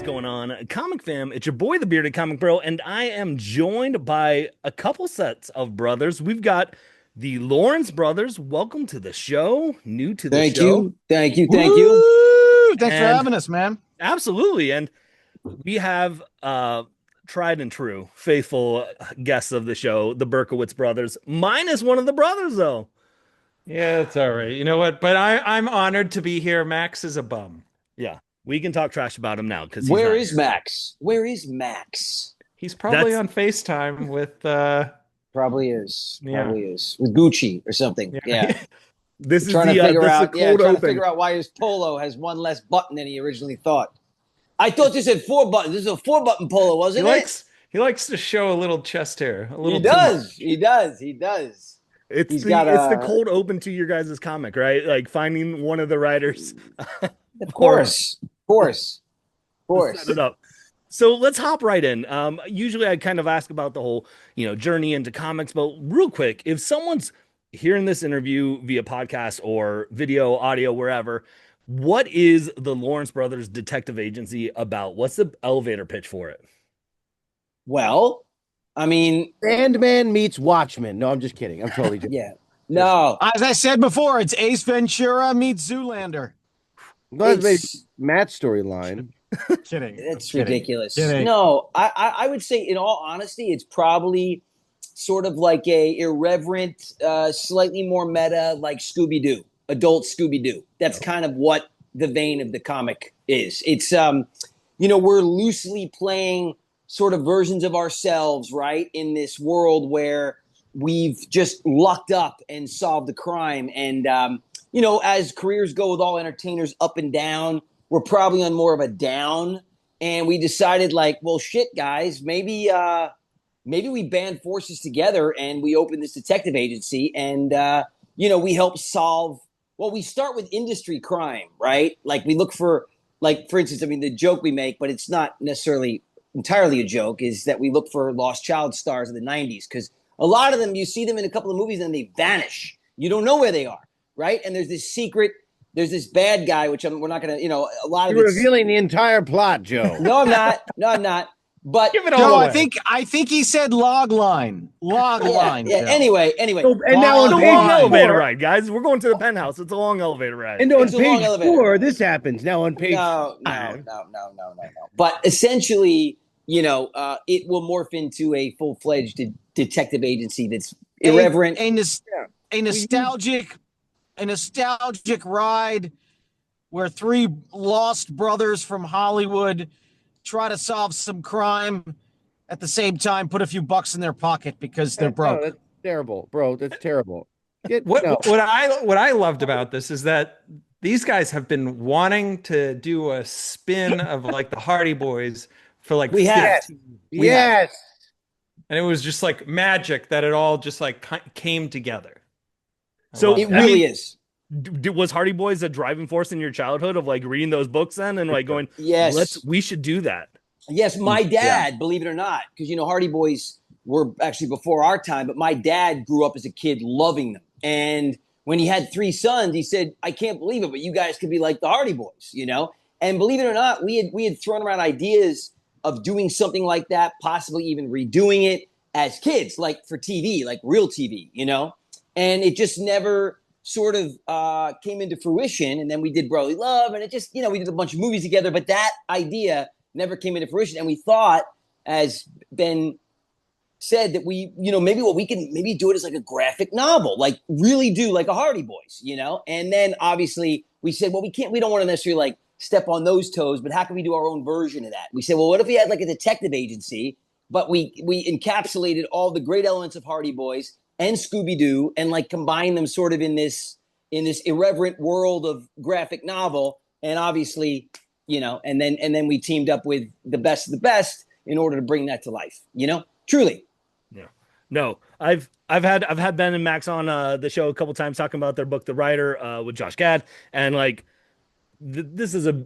going on? Comic fam, it's your boy, the Bearded Comic Bro, and I am joined by a couple sets of brothers. We've got the Lawrence brothers. Welcome to the show. New to the Thank show. you. Thank you. Thank you. Woo! Thanks for And having us, man. absolutely. And we have tried and true, faithful guests of the show, the Berkowitz brothers, minus one of the brothers, though. Yeah, it's all right. You know what? But I'm honored to be here. Max is a bum. Yeah, we can talk trash about him now because Where is Max? Where is Max? He's probably That's- on FaceTime with Probably is. Yeah. Probably is with Gucci or something. Yeah. This is Trying the to figure this is out. the Yeah, cold trying to open. figure out why his polo has one less button than he originally thought. I thought this had 4 buttons. This is a 4-button polo, he wasn't it? likes to show a little chest hair. A little He too does. much. He does. He does. It's He's the got it's the a- cold open to your guys' comic, right? Like finding one of the writers. Of course. Of course. Of course. Set it up. So let's hop right in. Usually I kind of ask about the whole, journey into comics, but real quick, if someone's hearing this interview via podcast or video, audio, wherever, what is the Lawrence Brothers Detective Agency about? What's the elevator pitch for it? Well, I mean, Sandman meets Watchmen. No, I'm just kidding. I'm totally joking. yeah. No. As I said before, it's Ace Ventura meets Zoolander. Glad they It's- Matt's storyline. Kidding. It's Kidding. ridiculous. Kidding. No, I would say, in all honesty, it's probably sort of like a irreverent, slightly more meta, like Scooby Doo, adult Scooby Doo. That's kind of what the vein of the comic is. It's we're loosely playing sort of versions of ourselves, right, in this world where we've just lucked up and solved the crime. And as careers go with all entertainers, up and down, we're probably on more of a down, and we decided, like, well, shit, guys, maybe we band forces together and we open this detective agency, and we help solve. Well, we start with industry crime, right? Like, we look for, like, for instance, I mean, the joke we make, but it's not necessarily entirely a joke, is that we look for lost child stars of the '90s, because a lot of them, you see them in a couple of movies and they vanish. You don't know where they are, right? And there's this bad guy, which we're not going to, a lot of You're it's, revealing the entire plot, Joe. No, I'm not. No, I'm not. But Give it all No, away. I think he said log line. Log line. yeah. Joe. Anyway. And now It's on a Oh, page long my. elevator 4, ride, guys. We're going to the penthouse. It's a long elevator ride. and on It's a long page elevator. 4, this happens. Now on page No. 5. But essentially, it will morph into a full-fledged detective agency that's irreverent. A nostalgic ride where 3 lost brothers from Hollywood try to solve some crime, at the same time put a few bucks in their pocket because they're broke. No, that's terrible, bro. That's terrible. What I loved about this is that these guys have been wanting to do a spin of like the Hardy Boys for like We have. 15 Yes. and it was just like magic that it all just like came together. So It I really mean, is. was Hardy Boys a driving force in your childhood of like reading those books then and like going, Yes. we should do that? Yes, my dad, believe it or not, because Hardy Boys were actually before our time, but my dad grew up as a kid loving them. And when he had 3 sons, he said, "I can't believe it, but you guys could be like the Hardy Boys," And believe it or not, we had thrown around ideas of doing something like that, possibly even redoing it as kids, like for TV, like real TV, And it just never sort of came into fruition. And then we did Brotherly Love, and it just, we did a bunch of movies together, but that idea never came into fruition. And we thought, as Ben said, that we can maybe do it as like a graphic novel, like really do like a Hardy Boys, And then obviously we said, well, we don't want to necessarily like step on those toes, but how can we do our own version of that? We said, well, what if we had like a detective agency, but we encapsulated all the great elements of Hardy Boys and Scooby-Doo and like combine them sort of in this irreverent world of graphic novel. And obviously, and then we teamed up with the best of the best in order to bring that to life, truly. Yeah. No, I've had Ben and Max on the show a couple times talking about their book, The Writer, with Josh Gad, and like this is a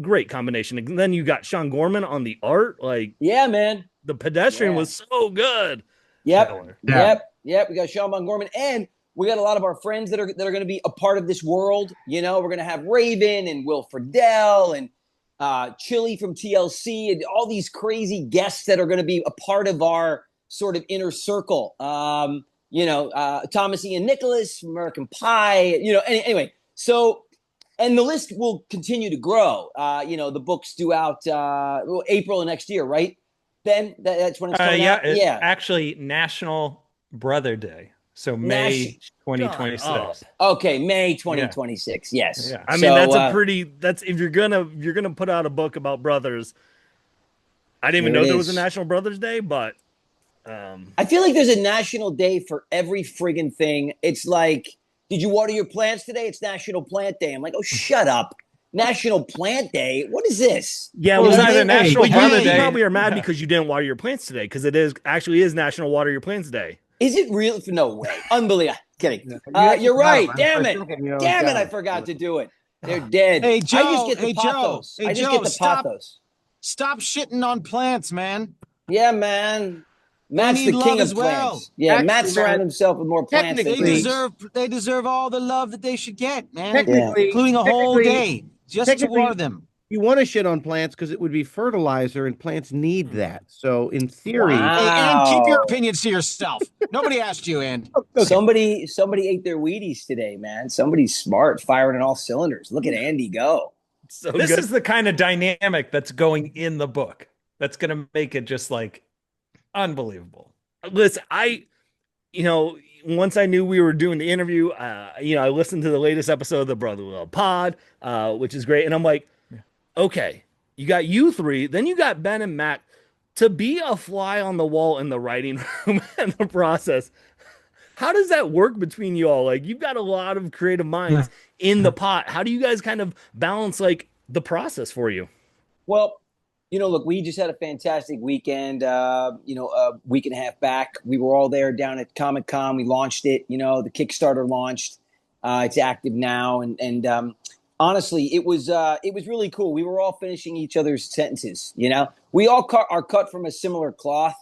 great combination. And then you got Sean Gorman on the art, like Yeah, man. the pedestrian was so good. Yep. Yeah. Yep. We got Sean Von Gorman, and we got a lot of our friends that are going to be a part of this world. We're going to have Raven and Will Friedle, and Chili from TLC, and all these crazy guests that are going to be a part of our sort of inner circle. Thomas Ian Nicholas from American Pie. Anyway, so and the list will continue to grow. The book's due out April of next year, right? Ben, that's when it's coming Yeah, out. Yeah, actually National Brother Day. So Nation. May 2026. Okay, May Yeah. 2026. Yes. Yeah. I mean, So, that's if you're gonna put out a book about brothers. I didn't even there know it there was a is. National Brothers Day, but I feel like there's a national day for every friggin' thing. It's like, did you water your plants today? It's National Plant Day. I'm like, oh, shut up. National Plant Day? What is this? yeah, Well, it was well, either National but Brother you Day. probably are mad Yeah. because you didn't water your plants today because it is National Water Your Plants Day. Is it real? No way. Unbelievable. Kidding. You actually You're got right. it, Damn For a it. second, you know, Damn it. got I it. forgot to do it. They're dead. Hey, I just Joe. get the Hey, Joe. pathos. Hey, I just Joe, get the stop. pathos. Stop shitting on plants, man. Yeah, man. Matt's need the love king of as well. plants. Yeah, Actually, Matt surrounded man, himself with more plants than They technically- trees. deserve all the love that they should get, man. Technically, Including a whole day just to technically, water them. you want to shit on plants because it would be fertilizer, and plants need that. So, in theory, Wow. Hey, and keep your opinions to yourself. Nobody asked you, and Somebody ate their Wheaties today, man. Somebody's smart, firing on all cylinders. Look at Andy go. So This good. is the kind of dynamic that's going in the book. That's going to make it just like unbelievable. Listen, once I knew we were doing the interview, I listened to the latest episode of the Brother Love Pod, which is great, and I'm like, okay, you got you three, then you got Ben and Mac to be a fly on the wall in the writing room and the process. How does that work between you all? Like, you've got a lot of creative minds in the pot. How do you guys kind of balance like the process for you? Well, look, we just had a fantastic weekend, a week and a half back. We were all there down at Comic-Con. We launched it, the Kickstarter launched. It's active now. And honestly, it was really cool. We were all finishing each other's sentences, We all are cut from a similar cloth.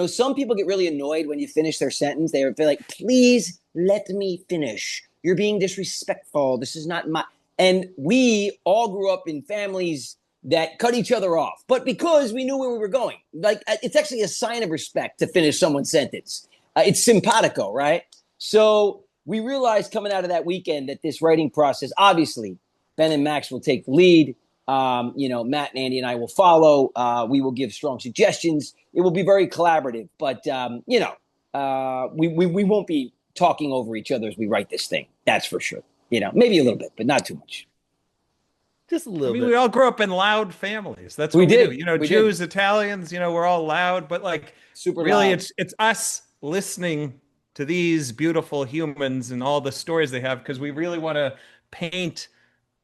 Some people get really annoyed when you finish their sentence. They're like, please let me finish. You're being disrespectful. This is not my... And we all grew up in families that cut each other off, but because we knew where we were going, like it's actually a sign of respect to finish someone's sentence. It's simpatico, right? So we realized coming out of that weekend that this writing process, obviously, Ben and Max will take the lead. Matt and Andy and I will follow. We will give strong suggestions. It will be very collaborative, but we won't be talking over each other as we write this thing. That's for sure. Maybe a little bit, but not too much. Just a I little mean, bit. we all grew up in loud families. That's what We we did. do. We Jews, did. Italians, we're all loud, but like Super really loud. it's us listening to these beautiful humans and all the stories they have because we really want to paint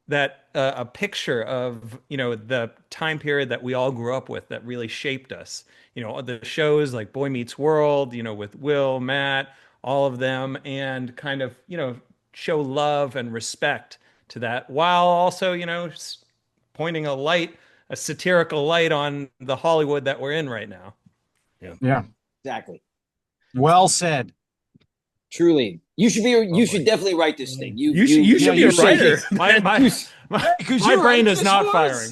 that a picture of the time period that we all grew up with that really shaped us. The shows like Boy Meets World, with Will, Matt, all of them, and kind of show love and respect to that while also pointing a satirical light on the Hollywood that we're in right now. yeah, Exactly. well said. Truly. You should definitely write this thing. You should be a writer. My brain is not firing.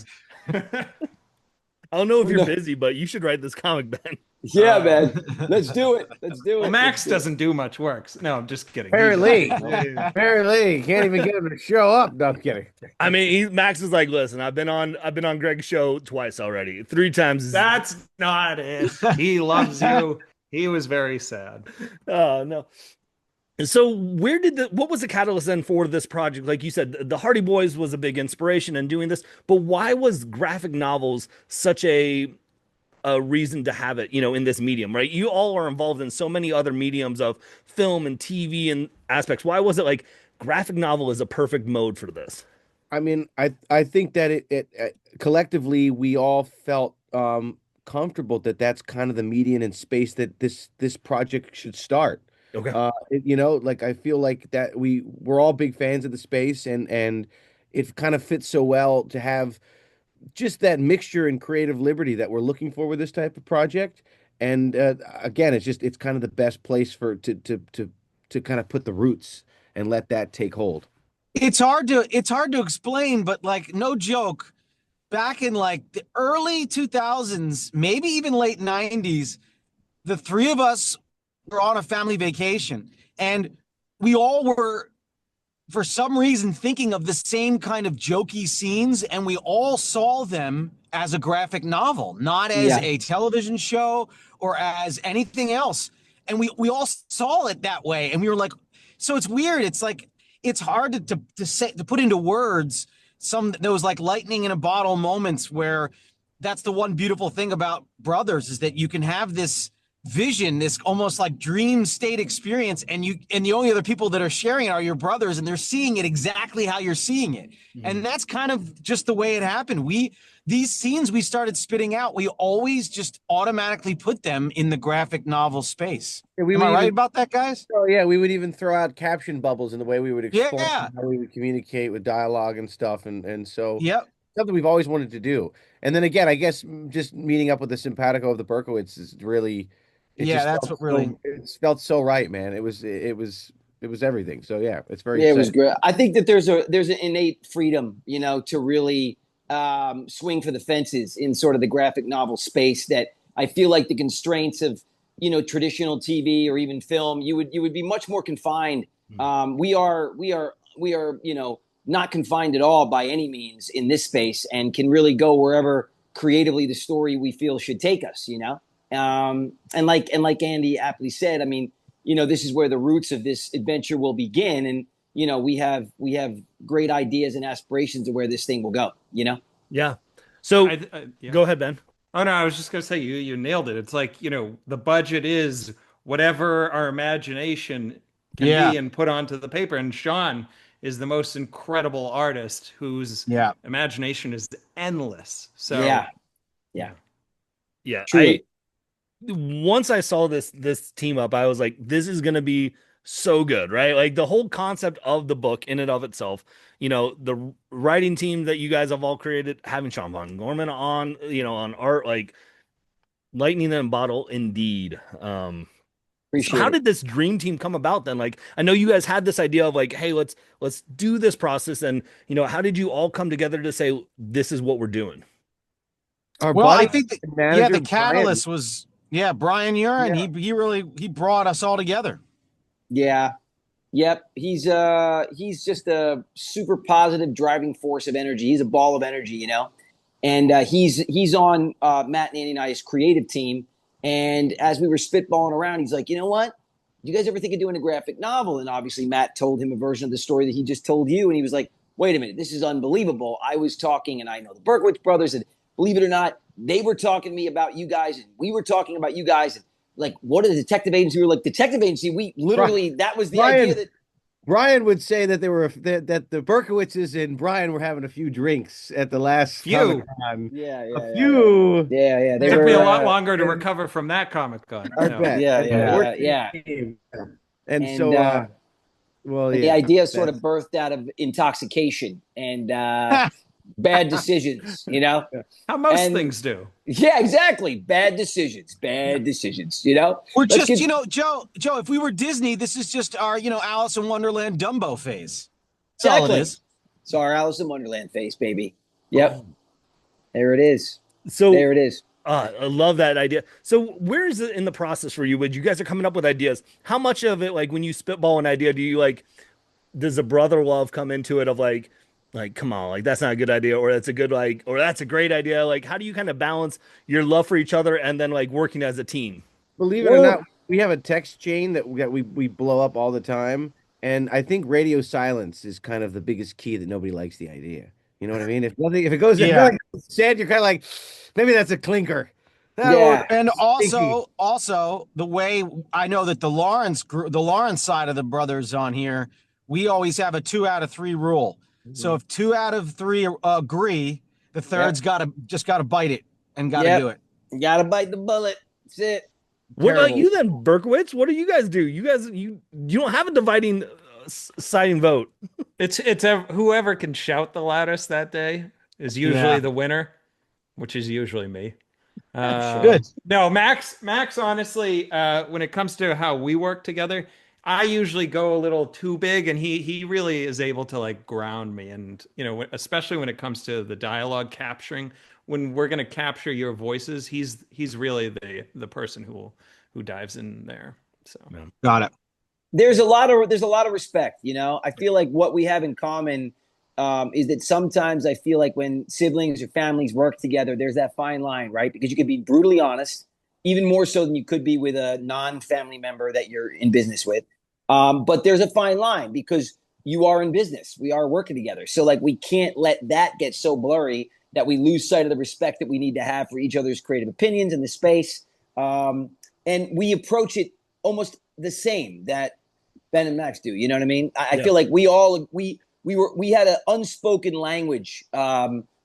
I don't know if you're busy, but you should write this comic, Ben. Yeah, man. Let's do it. Well, Max doesn't do much work. No, I'm just kidding. Barry Lee. Yeah. Barry Lee can't even get him to show up. No, I'm kidding. I mean, Max is like, listen, I've been on Greg's show twice already, 3 times. That's not it. He loves you. He was very sad. Oh no. So what was the catalyst then for this project? Like you said, the Hardy Boys was a big inspiration in doing this, but why was graphic novels such a reason to have it, in this medium, right? You all are involved in so many other mediums of film and TV and aspects. Why was it like graphic novel is a perfect mode for this? I mean, I think that it collectively we all felt comfortable that that's kind of the median and space that this project should start. Okay. Like I feel like that we're all big fans of the space and it kind of fits so well to have just that mixture and creative liberty that we're looking for with this type of project. And again, it's kind of the best place to kind of put the roots and let that take hold. It's hard to explain, but like no joke, back in like the early 2000s, maybe even late 90s, the three of us were on a family vacation, and we all were, for some reason, thinking of the same kind of jokey scenes, and we all saw them as a graphic novel, not as Yeah. a television show or as anything else. And we all saw it that way, and we were like, so it's weird. It's like it's hard to say, to put into words some those like lightning in a bottle moments where that's the one beautiful thing about brothers, is that you can have this vision, this almost like dream state experience, and the only other people that are sharing it are your brothers, and they're seeing it exactly how you're seeing it. And that's kind of just the way it happened. These scenes we started spitting out, we always just automatically put them in the graphic novel space. Am I right about that, guys? Oh yeah, we would even throw out caption bubbles in the way we would explain Yeah. how we would communicate with dialogue and stuff, and so Yep. something we've always wanted to do. And then again, I guess just meeting up with the simpatico of the Berkowitz is really, it Yeah, just that's felt what really. it felt so right, man. It was everything. So yeah, it's very Yeah, it was exciting. great. I think that there's an innate freedom, to really swing for the fences in sort of the graphic novel space that I feel like the constraints of traditional TV or even film, you would be much more confined. We are not confined at all by any means in this space, and can really go wherever creatively the story we feel should take us. And like Andy aptly said, I mean, this is where the roots of this adventure will begin, and we have great ideas and aspirations of where this thing will go. Yeah. So Yeah. go ahead, Ben. Oh no, I was just gonna say you nailed it. It's like, the budget is whatever our imagination can Yeah. be and put onto the paper. And Sean is the most incredible artist whose Yeah. imagination is endless. So Yeah, yeah, Yeah. truly. Once I saw this team up, I was like, this is gonna be so good, right? Like the whole concept of the book in and of itself, the writing team that you guys have all created, having Sean Von Gorman on, on art, like lightning in a bottle, indeed. So Appreciate how it. did this dream team come about then? Like, I know you guys had this idea of like, hey, let's do this process, and how did you all come together to say this is what we're doing? Our Well, I buddy think and yeah, manager the Brian, catalyst was Brian Urin. Yeah. He really brought us all together. Yeah. Yep. He's just a super positive driving force of energy. He's a ball of energy. And he's on Matt and Andy and I's creative team. And as we were spitballing around, he's like, you know what? Do you guys ever think of doing a graphic novel? And obviously Matt told him a version of the story that he just told you. And he was like, wait a minute, this is unbelievable. I was talking, and I know the Berkowitz brothers, and believe it or not, they were talking to me about you guys, and we were talking about you guys. And like, what are the detective agency? We were like, detective agency. We literally, that was the idea that. Brian would say that that the Berkowitzes and Brian were having a few drinks at the last Few. Comic-Con. Yeah, A few. yeah. They it took were, me a lot longer to recover from that Comic-Con. I bet. Yeah. And And so, well, the yeah. idea sort of birthed out of intoxication and bad decisions. How most And- things do. Yeah, exactly. Bad decisions. We're Let's just, get- Joe, if we were Disney, this is just our, Alice in Wonderland Dumbo phase. That's all Exactly. it is. It's our Alice in Wonderland face, baby. Yep. There it is. So There it is. I love that idea. So where is it in the process for you? When you guys are coming up with ideas, how much of it, like when you spitball an idea, do you like, does the brother love come into it of like, come on, like that's not a good idea, or that's a good, like, or that's a great idea. Like, how do you kind of balance your love for each other and then like working as a team? Believe it or not, we have a text chain that we blow up all the time, and I think radio silence is kind of the biggest key that nobody likes the idea. You know what I mean? If it goes in, Yeah. like said, you're kind of like, maybe that's a clinker. Yeah. And Stinky. also the way I know that the Lawrence side of the brothers on here, we always have a 2 out of 3 rule. So if 2 out of 3 agree, the third's just gotta bite it and gotta do it. You gotta bite the bullet. That's it. What about Terrible. you then, Berkowitz? What do you guys do? You don't have a dividing siding vote. It's whoever can shout the loudest that day is usually the winner, which is usually me. Good. No, Max, honestly, when it comes to how we work together, I usually go a little too big, and he really is able to like ground me. And especially when it comes to the dialogue capturing, when we're going to capture your voices, he's really the person who dives in there. So Yeah. Got it. There's a lot of respect. I feel like what we have in common is that sometimes I feel like when siblings or families work together, there's that fine line, right? Because you can be brutally honest, even more so than you could be with a non-family member that you're in business with. But there's a fine line because you are in business. We are working together. So like we can't let that get so blurry that we lose sight of the respect that we need to have for each other's creative opinions in the space. And we approach it almost the same that Ben and Max do. You know what I mean? I feel like we had an unspoken language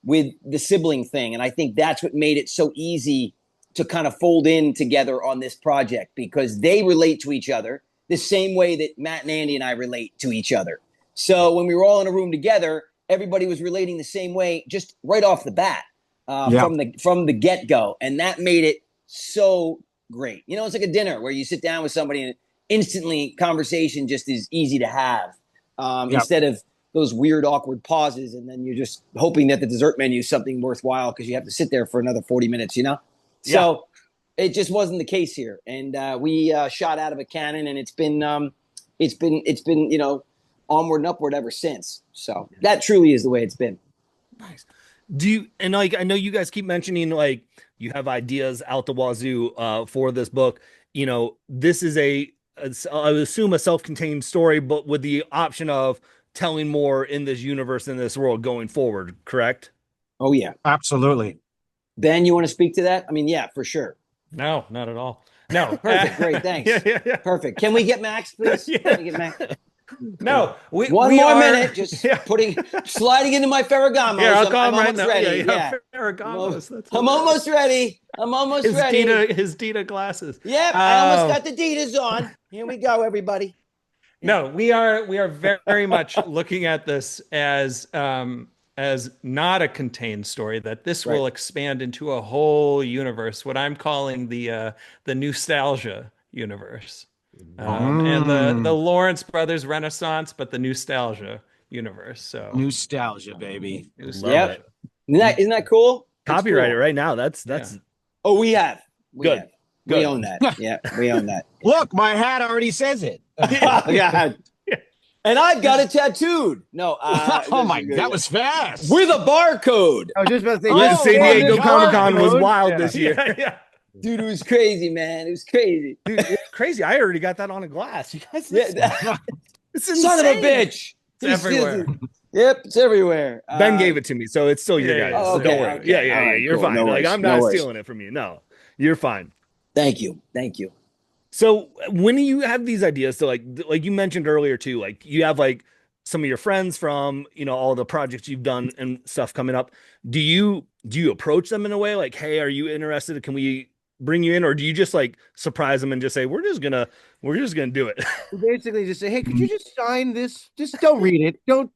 with the sibling thing, and I think that's what made it so easy to kind of fold in together on this project because they relate to each other the same way that Matt and Andy and I relate to each other. So when we were all in a room together, everybody was relating the same way just right off the bat from the get-go, and that made it so great. It's like a dinner where you sit down with somebody and instantly conversation just is easy to have instead of those weird, awkward pauses. And then you're just hoping that the dessert menu is something worthwhile because you have to sit there for another 40 minutes, So it just wasn't the case here. And we shot out of a cannon, and it's been onward and upward ever since. So that truly is the way it's been. Nice. I know you guys keep mentioning like you have ideas out the wazoo for this book. This is I would assume a self-contained story, but with the option of telling more in this universe, in this world going forward, correct? Oh yeah, absolutely. Ben, you want to speak to that? I mean, yeah, for sure. No, not at all. No. Perfect. Great. Thanks. Yeah. Perfect. Can we get Max, please? Yeah. Can we get Max? No, one more minute, just sliding into my Ferragamos. Yeah, I'll call I'm him right almost now. ready. Yeah. Ferragamos. I'm almost ready. I'm almost ready. His Dita glasses. Yep, I almost got the Ditas on. Here we go, everybody. No, we are very much looking at this as not a contained story, that this will expand into a whole universe, what I'm calling the nostalgia universe. And the Lawrence Brothers Renaissance, but the nostalgia universe. So nostalgia, baby. Yep. Isn't that cool? Copyright it right now. That's Oh, we have. Good. We own that. Yeah, we own that. Look, my hat already says it. Yeah. And I've got it tattooed. No. Oh my, that was fast. With a barcode. I was just about to say, San Diego Comic-Con was wild this year. Yeah. Dude, it was crazy, man. It was crazy. Dude, it's crazy. I already got that on a glass. You guys, it's insane. Son of a bitch. It's everywhere. Yep, it's everywhere. Ben gave it to me, so it's still your guys. Oh, so don't worry. Okay. Yeah. Right, You're cool. fine. No like worries. I'm not No worries. stealing it from you. No, you're fine. Thank you. So when you have these ideas, so like you mentioned earlier too, like you have like some of your friends from all the projects you've done and stuff coming up. Do you approach them in a way like, hey, are you interested? Can we bring you in, or do you just like surprise them and just say we're just gonna do it? We basically just say, hey, could you just sign this? Just don't read it. Don't.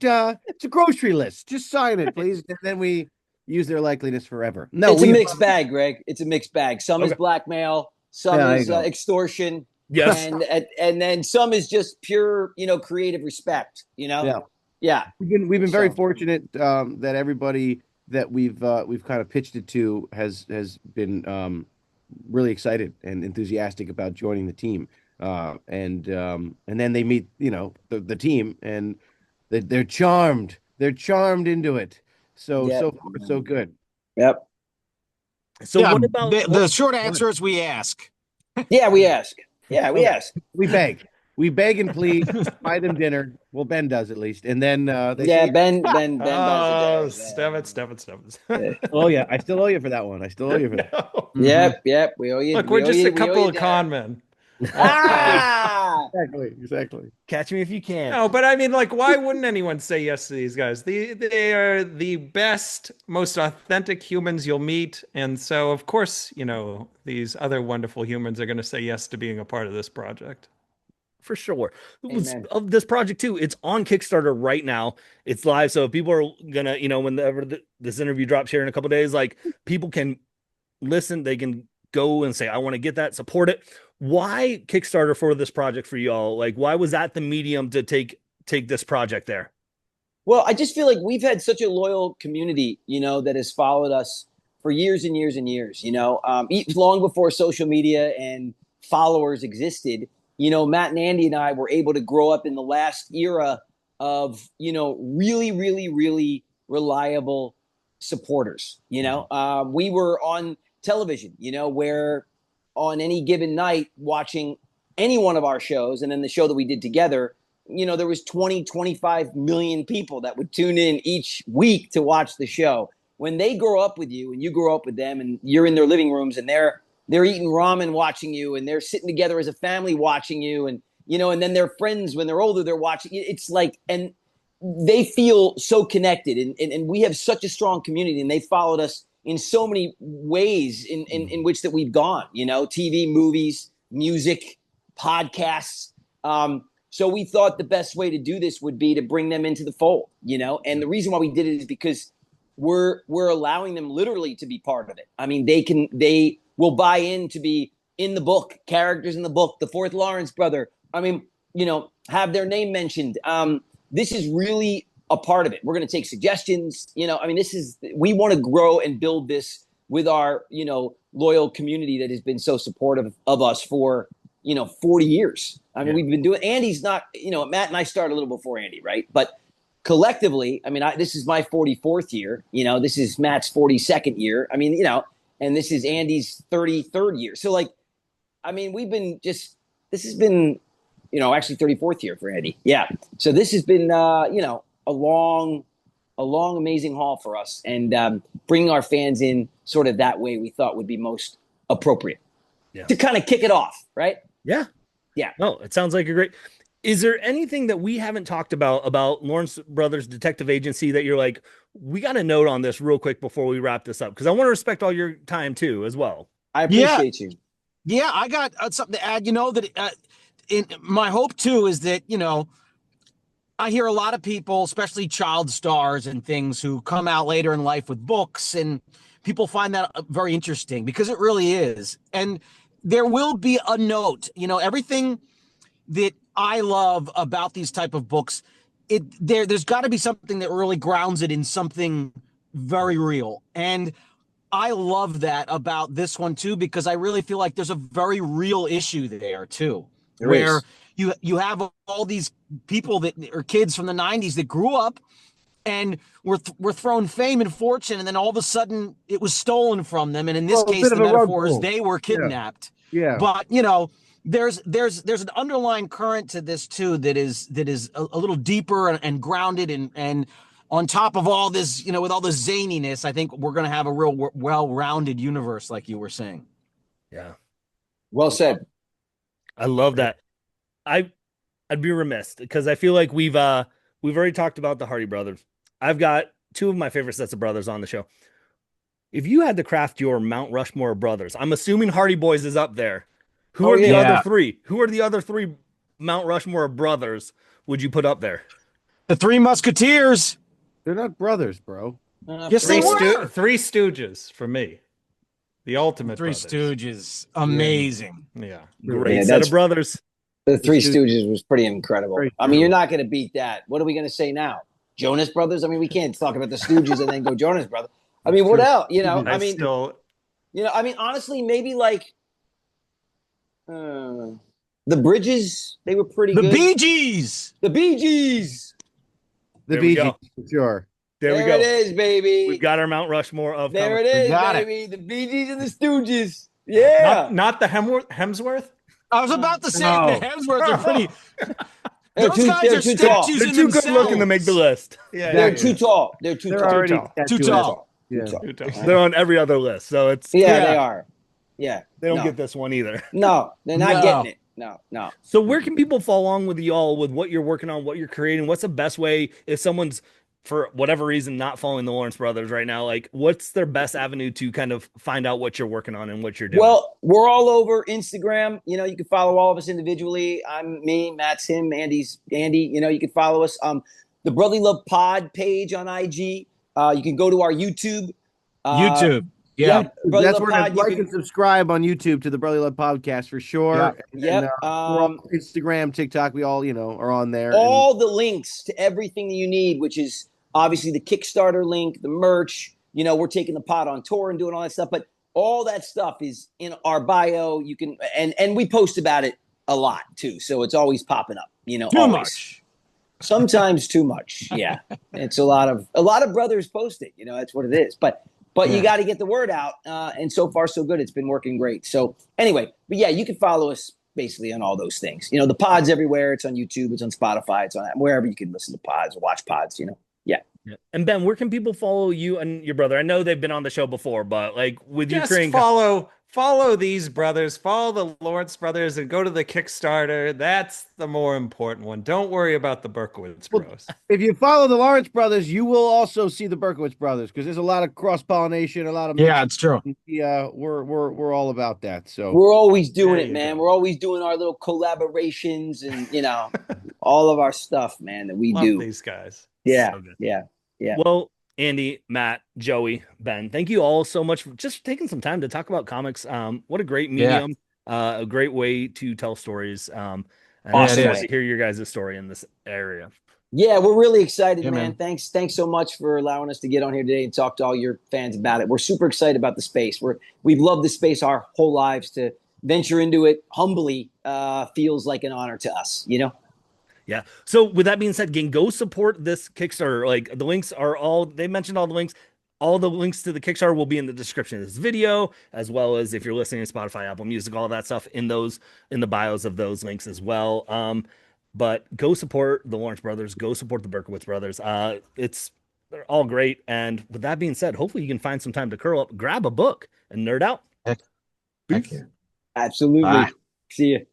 It's a grocery list. Just sign it, please. And then we use their likeliness forever. No, it's a mixed bag, Greg. It's a mixed bag. Some is blackmail. Some is extortion. Yes. And then some is just pure, creative respect. Yeah. We've been very fortunate that everybody that we've kind of pitched it to has been really excited and enthusiastic about joining the team. And then they meet the team and they're charmed. They're charmed into it. So far so good. Yep. So what about the short answer is we ask. Yeah, we ask. Yeah, we ask. We beg. We beg and plead. Buy them dinner. Well, Ben does at least, and then Ben buys Step it. Oh yeah, I still owe you for that one. I still owe you for that. No. Yep. We owe you. Look, we're just a couple of con men. Exactly. Catch me if you can. No, but I mean, like, why wouldn't anyone say yes to these guys? They are the best, most authentic humans you'll meet, and so of course, these other wonderful humans are going to say yes to being a part of this project. For sure. Of this project too, it's on Kickstarter right now. It's live, so if people are gonna, whenever this interview drops here in a couple days, like people can listen, they can go and say, I want to get that, support it. Why Kickstarter for this project for y'all? Like, why was that the medium to take this project there? Well, I just feel like we've had such a loyal community, that has followed us for years and years and years. Long before social media and followers existed. Matt and Andy and I were able to grow up in the last era of really, really, really reliable supporters. We were on television, where on any given night watching any one of our shows, and then the show that we did together, there was 20, 25 million people that would tune in each week to watch the show. When they grow up with you and you grow up with them and you're in their living rooms and they're eating ramen watching you and they're sitting together as a family watching you, and and then their friends, when they're older, they're watching. It's like, and they feel so connected, and we have such a strong community, and they followed us in so many ways in which that we've gone, TV, movies, music, podcasts. So we thought the best way to do this would be to bring them into the fold, and the reason why we did it is because we're allowing them literally to be part of it. I mean, they will buy in to be in the book, characters in the book, the fourth Lawrence brother. I mean, have their name mentioned. This is really a part of it. We're going to take suggestions. We want to grow and build this with our, loyal community that has been so supportive of us for, 40 years. We've been doing, Andy's not, Matt and I started a little before Andy, right? But collectively, this is my 44th year, this is Matt's 42nd year. And this is Andy's 33rd year. So this has been, actually 34th year for Andy. Yeah. So this has been, a long, amazing haul for us, and bringing our fans in sort of that way we thought would be most appropriate to kind of kick it off. Right. Yeah. Yeah. No, it sounds like a great. Is there anything that we haven't talked about Lawrence Brothers Detective Agency that you're like, we got a note on this real quick before we wrap this up? Because I want to respect all your time too, as well. I appreciate you. Yeah, I got something to add. My hope too is that, I hear a lot of people, especially child stars and things, who come out later in life with books, and people find that very interesting because it really is. And there will be a note, everything that I love about these type of books, there's got to be something that really grounds it in something very real. And I love that about this one too, because I really feel like there's a very real issue there too, where you have all these people that are kids from the 90s that grew up and were thrown fame and fortune, and then all of a sudden it was stolen from them. And in this case, the metaphor is they were kidnapped. Yeah. But there's an underlying current to this too that is a little deeper and grounded, and on top of all this, with all the zaniness, I think we're going to have a real well-rounded universe, like you were saying. Yeah. Well said. I love that. I'd be remiss because I feel like we've already talked about the Hardy brothers. I've got two of my favorite sets of brothers on the show. If you had to craft your Mount Rushmore brothers, I'm assuming Hardy Boys is up there. Who are the other three? Who are the other three Mount Rushmore brothers would you put up there? The Three Musketeers. They're not brothers, bro. Yes, they were. Three Stooges for me. The ultimate Three brothers. Stooges. Amazing. Yeah. Great set of brothers. The Three Stooges was pretty incredible. You're not going to beat that. What are we going to say now? Jonas Brothers? We can't talk about the Stooges and then go Jonas Brothers. What else? Honestly, maybe like the Bridges, they were pretty good. Bee Gees. The Bee Gees. The Bee Gees, for sure. There we go. It is, baby. We've got our Mount Rushmore of there it is, baby. The Bee Gees and the Stooges. Yeah. Not the Hemsworth? I was about to say the Hemsworths are pretty. They're Those guys are too tall. statues They're in too good themselves. looking to make the list. Yeah, They're too tall. They're too tall. Too tall. Yeah. Too tall. They're on every other list, so it's They are. Yeah. they don't get this one either. No, they're not getting it. No. So where can people follow along with y'all with what you're working on, what you're creating? What's the best way if someone's, for whatever reason, not following the Lawrence brothers right now? Like, what's their best avenue to kind of find out what you're working on and what you're doing? Well, we're all over Instagram. You can follow all of us individually. I'm me, Matt's him, Andy's Andy. You can follow us. The Brotherly Love Pod page on IG. You can go to our YouTube. Yeah. Brotherly That's Love where to Pod. You like can, and subscribe on YouTube to the Brotherly Love Podcast for Yeah. sure. And yep. we're on Instagram, TikTok. We all, are on there. And All the links to everything that you need, which is obviously the Kickstarter link, the merch. We're taking the pod on tour and doing all that stuff, but all that stuff is in our bio. You can and we post about it a lot too, so it's always popping up. Too always. much. Sometimes too much. Yeah, it's a lot of brothers posting. That's what it is. But you got to get the word out, and so far so good. It's been working great. So anyway, but yeah, you can follow us basically on all those things. The pod's everywhere. It's on YouTube. It's on Spotify. It's on wherever you can listen to pods or watch pods. Yeah. Yeah. And Ben, where can people follow you and your brother? I know they've been on the show before, but like with you Just creating follow these brothers, follow the Lawrence brothers, and go to the Kickstarter. That's the more important one. Don't worry about the Berkowitz bros. if you follow the Lawrence brothers, you will also see the Berkowitz brothers because there's a lot of cross pollination, a lot of Yeah, it's true. Yeah, we're all about that. So we're always doing There it, you man. go. We're always doing our little collaborations and all of our stuff, man, that we Love do. these guys. Yeah, So good. yeah. Well, Andy, Matt, Joey, Ben, thank you all so much for just taking some time to talk about comics. What a great medium, a great way to tell stories. And Awesome I way. to hear your guys' story in this area. Yeah, we're really excited, Yeah, man. man. Thanks so much for allowing us to get on here today and talk to all your fans about it. We're super excited about the space. We've loved the space our whole lives. To venture into it humbly feels like an honor to us, Yeah. So with that being said, again, go support this Kickstarter. Like the links are they mentioned all the links. All the links to the Kickstarter will be in the description of this video, as well as if you're listening to Spotify, Apple Music, all that stuff in the bios of those links as well. But go support the Lawrence brothers, go support the Berkowitz brothers. They're all great. And with that being said, hopefully you can find some time to curl up, grab a book, and nerd out. Heck Peace. yeah. Absolutely. Bye. See you.